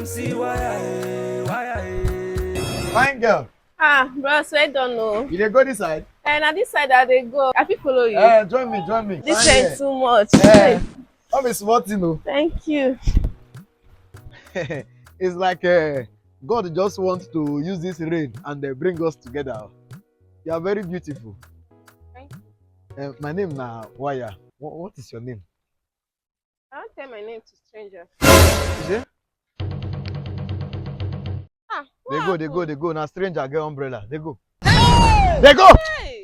see why. Fine girl. Ah, bros, I don't know. You dey go this side? And on this side that they go, I fit follow you. Join me, join me. This Fine ain't girl. too much. I'm a smart, you know. Thank you. It's like God just wants to use this rain and bring us together. You are very beautiful. Thank My name na Waya. What is your name? I won't tell my name to strangers. Is it? Ah, They what go. happened? Now stranger get umbrella. They go. They go. Hey!